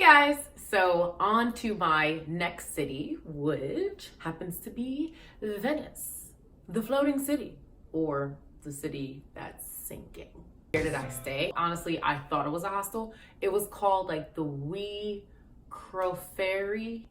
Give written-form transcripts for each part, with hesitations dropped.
Guys, so on to my next city, which happens to be Venice, the floating city, or the city that's sinking. Where did I stay? Honestly, I thought it was a hostel. It was called like the Wee Croferi.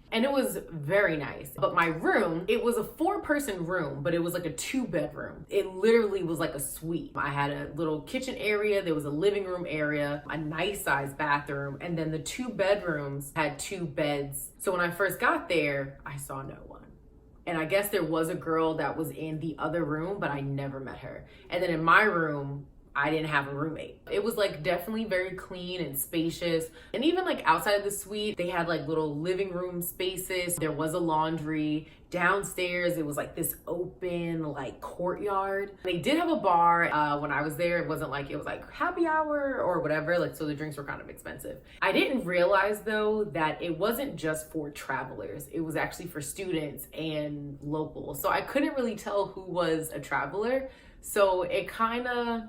And it was very nice. But my room, it was a 4-person room, but it was like a 2-bedroom. It literally was like a suite. I had a little kitchen area, there was a living room area, a nice sized bathroom, and then the 2 bedrooms had 2 beds. So when I first got there, I saw no one. And I guess there was a girl that was in the other room, but I never met her. And then in my room, I didn't have a roommate. It was like definitely very clean and spacious. And even like outside of the suite, they had like little living room spaces. There was a laundry. Downstairs, it was like this open like courtyard. They did have a bar. When I was there, it wasn't like, it was like happy hour or whatever. Like, so the drinks were kind of expensive. I didn't realize though that it wasn't just for travelers. It was actually for students and locals. So I couldn't really tell who was a traveler. So it kind of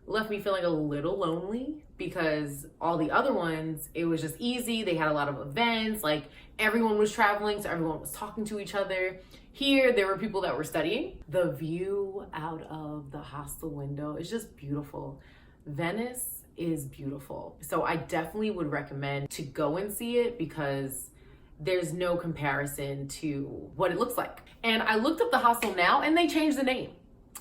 left me feeling a little lonely because all the other ones, it was just easy. They had a lot of events, like everyone was traveling, so everyone was talking to each other. Here, there were people that were studying. The view out of the hostel window is just beautiful. Venice is beautiful. So I definitely would recommend to go and see it because there's no comparison to what it looks like. And I looked up the hostel now and they changed the name.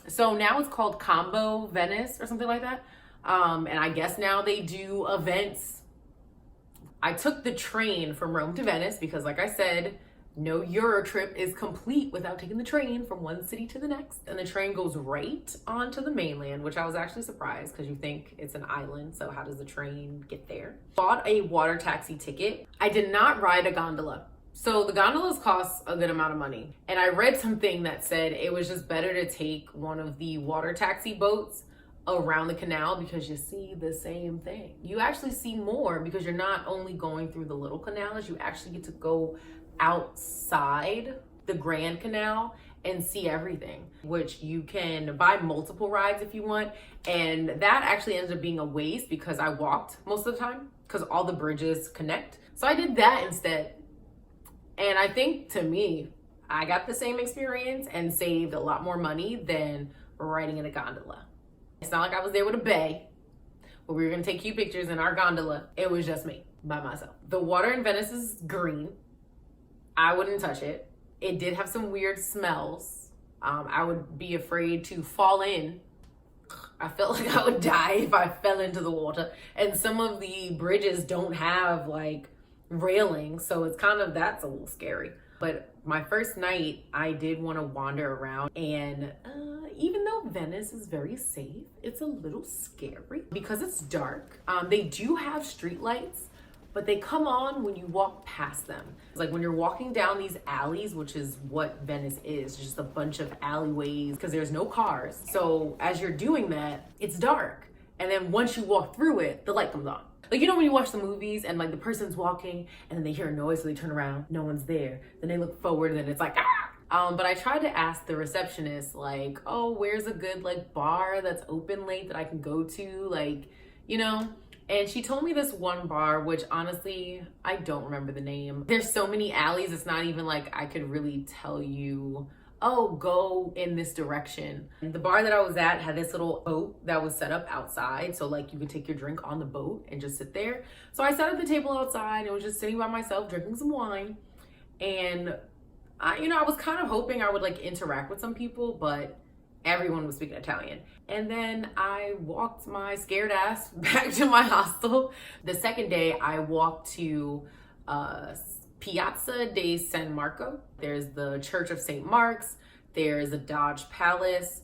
So now it's called Combo Venice or something like that. And I guess now they do events. I took the train from Rome to Venice because like I said, no Euro trip is complete without taking the train from one city to the next. And the train goes right onto the mainland, which I was actually surprised because you think it's an island. So how does the train get there? Bought a water taxi ticket. I did not ride a gondola. So the gondolas cost a good amount of money. And I read something that said it was just better to take one of the water taxi boats around the canal because you see the same thing. You actually see more because you're not only going through the little canals, you actually get to go outside the Grand Canal and see everything, which you can buy multiple rides if you want. And that actually ended up being a waste because I walked most of the time because all the bridges connect. So I did that instead. And I think to me, I got the same experience and saved a lot more money than riding in a gondola. It's not like I was there with a bae where we were gonna take cute pictures in our gondola. It was just me by myself. The water in Venice is green. I wouldn't touch it. It did have some weird smells. I would be afraid to fall in. I felt like I would die if I fell into the water. And some of the bridges don't have like railing, so it's kind of, that's a little scary. But my first night, I did want to wander around, and even though Venice is very safe, it's a little scary because it's dark. They do have street lights, but they come on when you walk past them. It's like when you're walking down these alleys, which is what Venice is, just a bunch of alleyways because there's no cars. So as you're doing that, it's dark. And then once you walk through it, the light comes on. Like, you know when you watch the movies and like the person's walking and then they hear a noise, so they turn around, no one's there. Then they look forward and then it's like, ah! But I tried to ask the receptionist like, oh, where's a good like bar that's open late that I can go to? Like, you know? And she told me this one bar, which honestly, I don't remember the name. There's so many alleys, it's not even like I could really tell you, oh, go in this direction. The bar that I was at had this little boat that was set up outside. So like you could take your drink on the boat and just sit there. So I sat at the table outside and was just sitting by myself drinking some wine. And I was kind of hoping I would like interact with some people, but everyone was speaking Italian. And then I walked my scared ass back to my hostel. The second day I walked to Piazza di San Marco. There's the Church of St. Mark's. There's a Dodge Palace.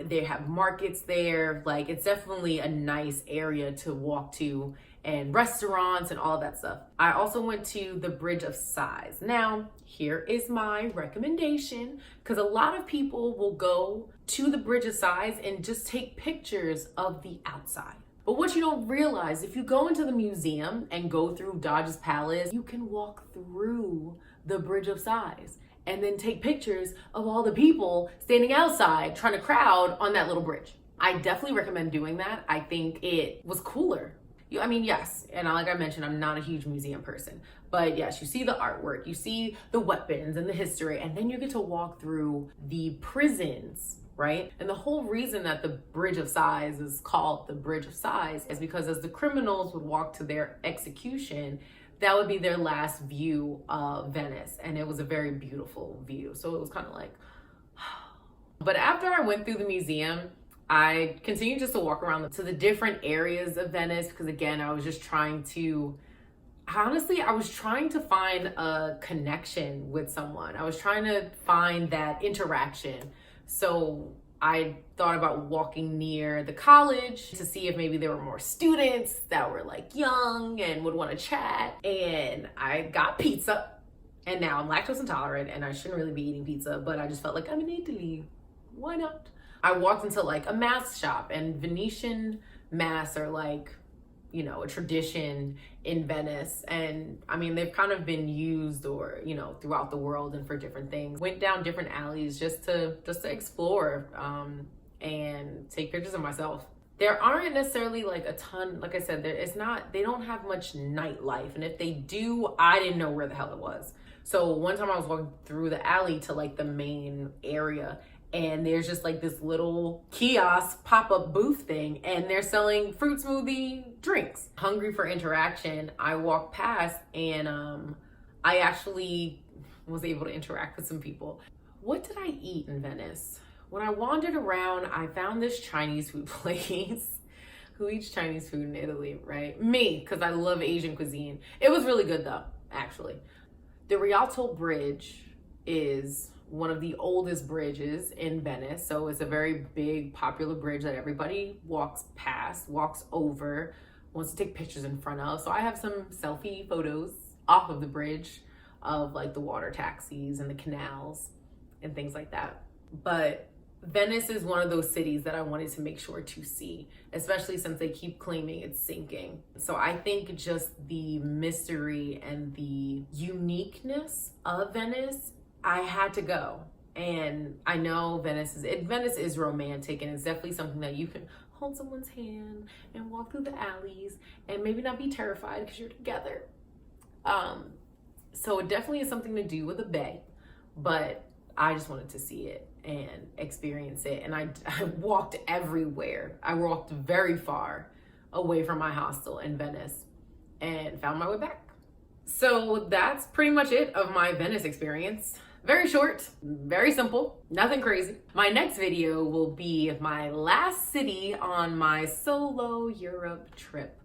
They have markets there. Like, it's definitely a nice area to walk to, and restaurants and all that stuff. I also went to the Bridge of Sighs. Now, here is my recommendation, because a lot of people will go to the Bridge of Sighs and just take pictures of the outside. But what you don't realize, if you go into the museum and go through Dodge's Palace, you can walk through the Bridge of Sighs and then take pictures of all the people standing outside trying to crowd on that little bridge. I definitely recommend doing that. I think it was cooler. I mean, yes, and like I mentioned, I'm not a huge museum person, but yes, you see the artwork, you see the weapons and the history, and then you get to walk through the prisons, right? And the whole reason that the Bridge of Sighs is called the Bridge of Sighs is because as the criminals would walk to their execution, that would be their last view of Venice, and it was a very beautiful view. So it was kind of like, but after I went through the museum, I continued just to walk around to the different areas of Venice because, again, I was just trying to, honestly, I was trying to find a connection with someone. I was trying to find that interaction. So I thought about walking near the college to see if maybe there were more students that were like young and would want to chat. And I got pizza, and now I'm lactose intolerant and I shouldn't really be eating pizza, but I just felt like I'm in Italy. Why not? I walked into like a mask shop, and Venetian masks are like, you know, a tradition in Venice. And I mean, they've kind of been used or, you know, throughout the world and for different things. Went down different alleys just to explore and take pictures of myself. There aren't necessarily like a ton, like I said, they don't have much nightlife. And if they do, I didn't know where the hell it was. So one time I was walking through the alley to like the main area, and there's just like this little kiosk pop-up booth thing, and they're selling fruit smoothie drinks. Hungry for interaction, I walked past, and I actually was able to interact with some people. What did I eat in Venice? When I wandered around, I found this Chinese food place. Who eats Chinese food in Italy, right? Me, because I love Asian cuisine. It was really good though, actually. The Realto Bridge is one of the oldest bridges in Venice. So it's a very big, popular bridge that everybody walks past, walks over, wants to take pictures in front of. So I have some selfie photos off of the bridge of like the water taxis and the canals and things like that. But Venice is one of those cities that I wanted to make sure to see, especially since they keep claiming it's sinking. So I think just the mystery and the uniqueness of Venice, I had to go. And I know Venice is romantic, and it's definitely something that you can hold someone's hand and walk through the alleys and maybe not be terrified because you're together. So it definitely is something to do with the bay, but I just wanted to see it and experience it. And I walked everywhere. I walked very far away from my hostel in Venice and found my way back. So that's pretty much it of my Venice experience. Very short, very simple, nothing crazy. My next video will be my last city on my solo Europe trip,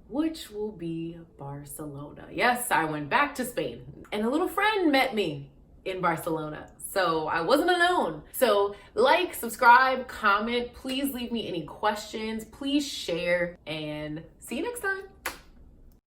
which will be Barcelona. Yes, I went back to Spain, and a little friend met me in Barcelona. So I wasn't alone. So like, subscribe, comment, please leave me any questions, please share, and see you next time.